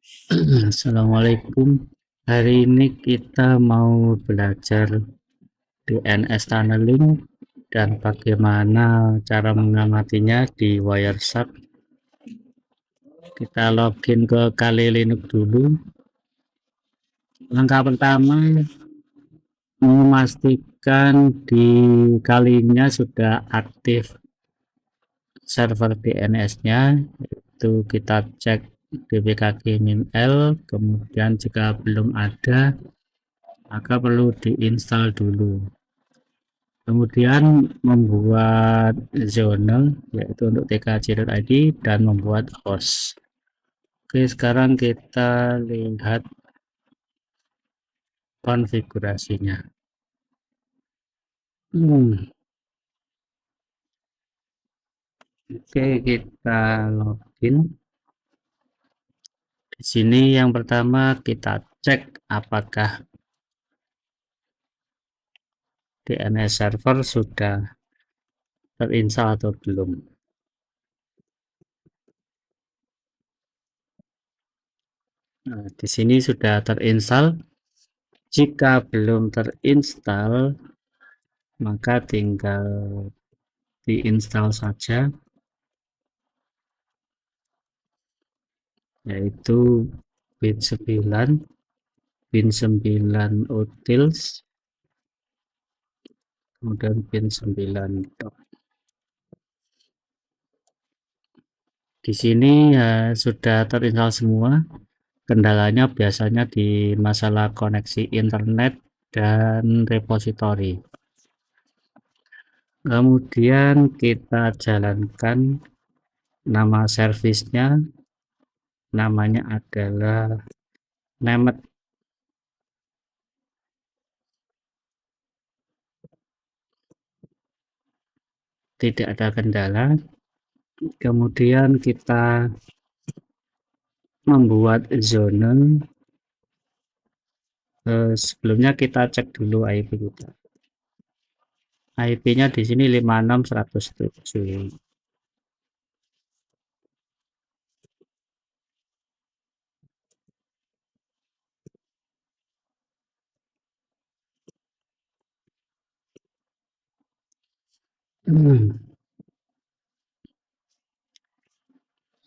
Assalamualaikum. Hari ini kita mau belajar DNS tunneling dan bagaimana cara mengamatinya di Wireshark. Kita login ke Kali Linux dulu. Langkah pertama, memastikan di kalinya sudah aktif server DNS-nya. Itu kita cek dbkg-l, kemudian jika belum ada maka perlu diinstal dulu. Kemudian membuat zona yaitu untuk tkj.id dan membuat host. Oke, sekarang kita lihat konfigurasinya. Oke, kita login. Di sini yang pertama kita cek apakah DNS server sudah terinstall atau belum. Nah, di sini sudah terinstall. Jika belum terinstall, maka tinggal diinstal saja, yaitu bin9 utils, kemudian bin9 doc. Di sini ya sudah terinstall semua. Kendalanya biasanya di masalah koneksi internet dan repositori. Kemudian kita jalankan, nama servisnya namanya adalah Nemet. Tidak ada kendala. Kemudian kita membuat zona. Sebelumnya kita cek dulu IP kita. IP-nya di sini 56107.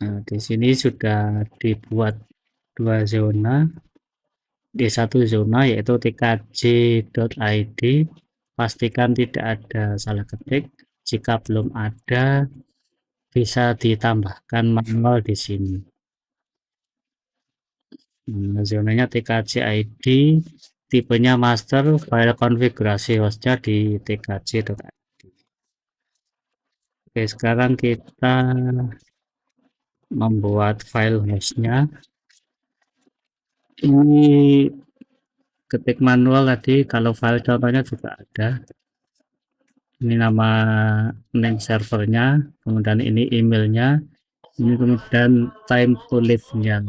Nah, di sini sudah dibuat dua zona. Di satu zona yaitu tkj.id, pastikan tidak ada salah ketik. Jika belum ada, bisa ditambahkan manual di sini. Nah, zonanya tkj.id, tipenya master, file konfigurasi hostnya di tkj.id. Oke, sekarang kita membuat file hostnya. Ini ketik manual tadi, kalau file contohnya juga ada. Ini nama name servernya, kemudian ini emailnya, ini kemudian time to live-nya.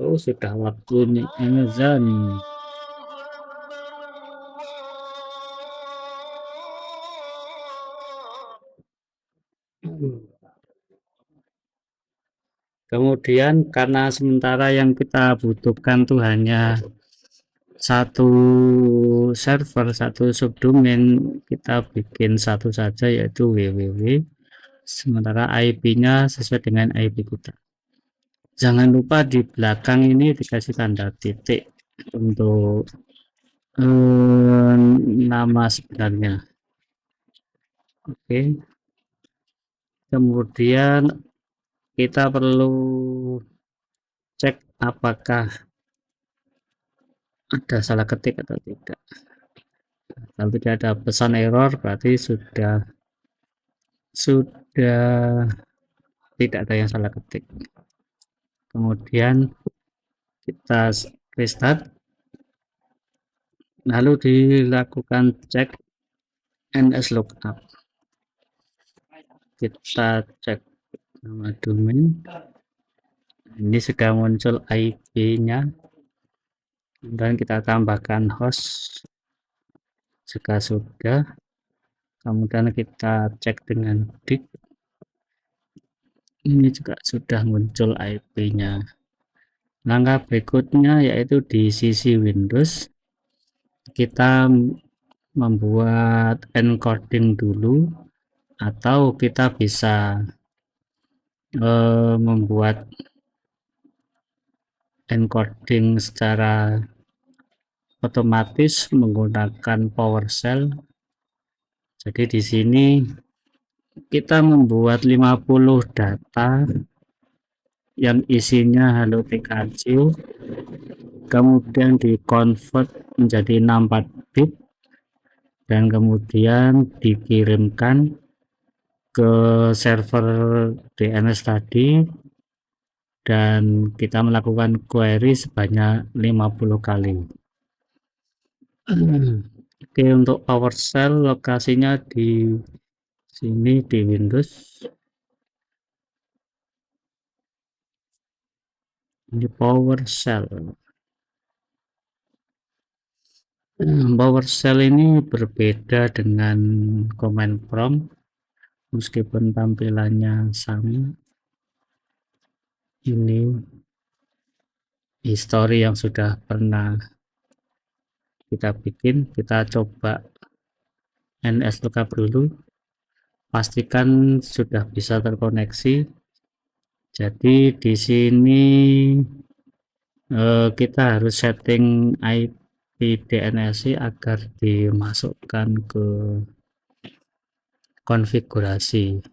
Oh, sudah waktunya azan. Kemudian karena sementara yang kita butuhkan tuh hanya satu server, satu subdomain, kita bikin satu saja yaitu www, sementara IP-nya sesuai dengan IP kita. Jangan lupa di belakang ini dikasih tanda titik untuk nama sebenarnya. Oke, kemudian kita perlu cek apakah ada salah ketik atau tidak. Kalau tidak ada pesan error, berarti sudah tidak ada yang salah ketik. Kemudian kita restart, lalu dilakukan cek nslookup. Kita cek nama domain, ini sudah muncul IP-nya, dan kita tambahkan host jika sudah. Kemudian kita cek dengan dik, Ini juga sudah muncul IP-nya. Langkah berikutnya yaitu di sisi Windows, kita membuat encoding dulu, atau kita bisa membuat encoding secara otomatis menggunakan PowerShell. Jadi di sini kita membuat 50 data yang isinya halo Pikachu, kemudian dikonvert menjadi 64 bit dan kemudian dikirimkan ke server DNS tadi, dan kita melakukan query sebanyak 50 kali. Oke, untuk PowerShell lokasinya di sini di Windows. Ini PowerShell. PowerShell ini berbeda dengan command prompt meskipun tampilannya sama. Ini history yang sudah pernah kita bikin. Kita coba ns lookup dulu, pastikan sudah bisa terkoneksi. Jadi di sini kita harus setting IP DNS agar dimasukkan ke konfigurasi.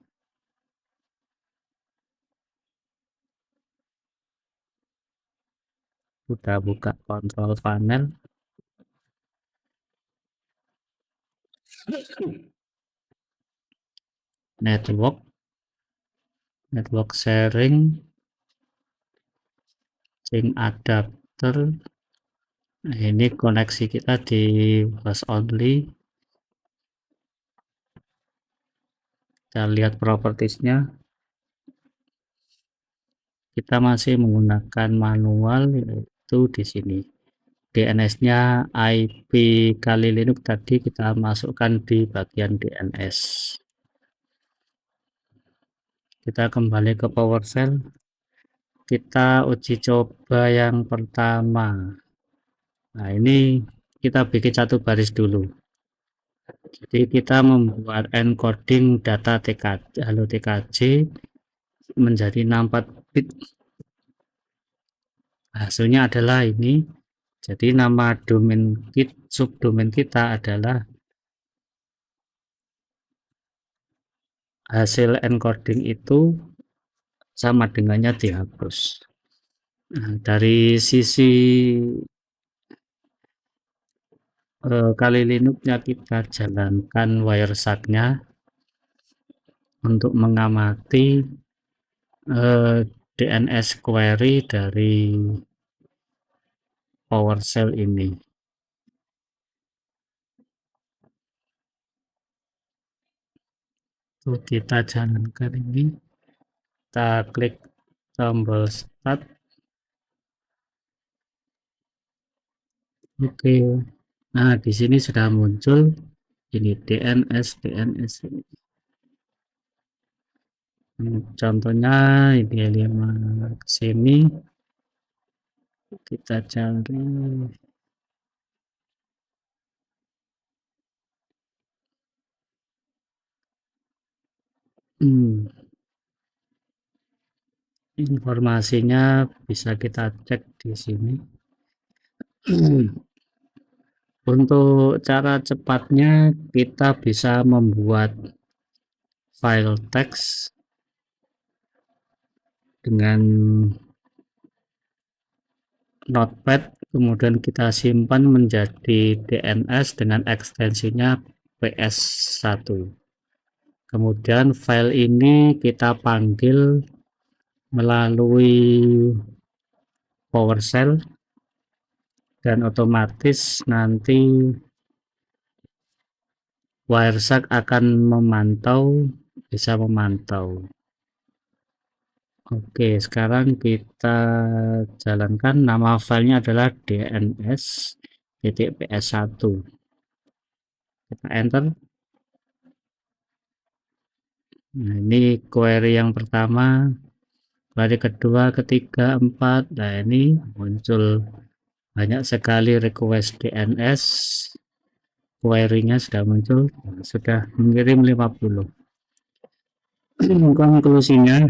Udah buka kontrol panel, network sharing, sync adapter. Nah, ini koneksi kita di host only. Kita lihat propertiesnya, kita masih menggunakan manual, yaitu di sini DNS-nya IP kali Linux tadi kita masukkan di bagian DNS. Kita kembali ke PowerShell, kita uji coba yang pertama. Nah, ini kita bikin satu baris dulu. Jadi kita membuat encoding data TKJ, halo TKJ menjadi 64 bit. Hasilnya adalah ini. Jadi nama domain subdomain kita adalah hasil encoding itu sama dengannya dihapus. Nah, dari sisi kali Linux-nya kita jalankan Wireshark-nya untuk mengamati DNS query dari PowerShell ini. Tuh, kita jalankan ini, kita klik tombol start. Oke, nah di sini sudah muncul ini DNS ini. Contohnya ini 5 sini, kita cari informasinya bisa kita cek di sini. Untuk cara cepatnya kita bisa membuat file teks dengan notepad, kemudian kita simpan menjadi DNS dengan ekstensinya PS1. Kemudian file ini kita panggil melalui PowerShell, dan otomatis nanti Wireshark akan bisa memantau. Oke, sekarang kita jalankan. Nama filenya adalah dns.ps1. Kita enter. Nah, ini query yang pertama, query kedua, ketiga, empat. Nah, ini muncul banyak sekali request DNS, query-nya sudah muncul, sudah mengirim 50. Konklusinya,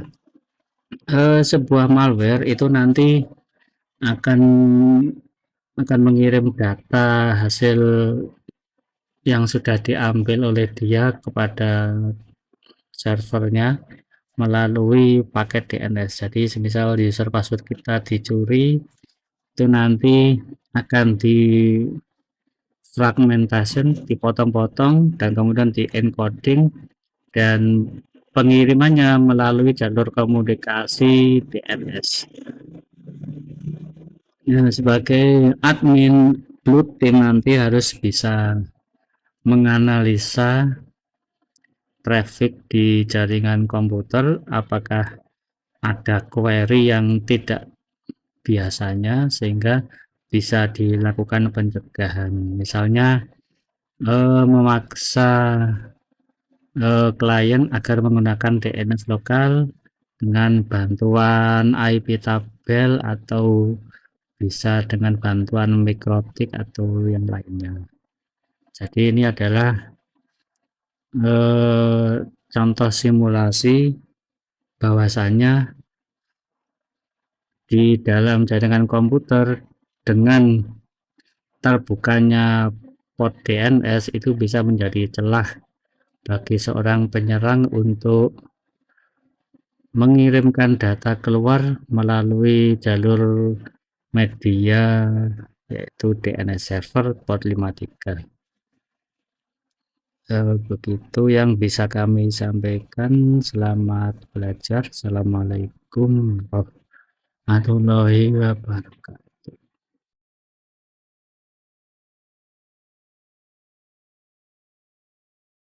sebuah malware itu nanti akan mengirim data hasil yang sudah diambil oleh dia kepada servernya melalui paket DNS. Jadi semisal user password kita dicuri, itu nanti akan di fragmentation, dipotong-potong dan kemudian di encoding, dan pengirimannya melalui jalur komunikasi DNS. Ya, sebagai admin blue team nanti harus bisa menganalisa traffic di jaringan komputer, apakah ada query yang tidak biasanya sehingga bisa dilakukan pencegahan. Misalnya memaksa klien agar menggunakan DNS lokal dengan bantuan IP tabel atau bisa dengan bantuan mikrotik atau yang lainnya. Jadi ini adalah contoh simulasi bahwasannya di dalam jaringan komputer dengan terbukanya port DNS itu bisa menjadi celah bagi seorang penyerang untuk mengirimkan data keluar melalui jalur media, yaitu DNS server port 53. Begitu yang bisa kami sampaikan. Selamat belajar. Assalamualaikum warahmatullahi wabarakatuh.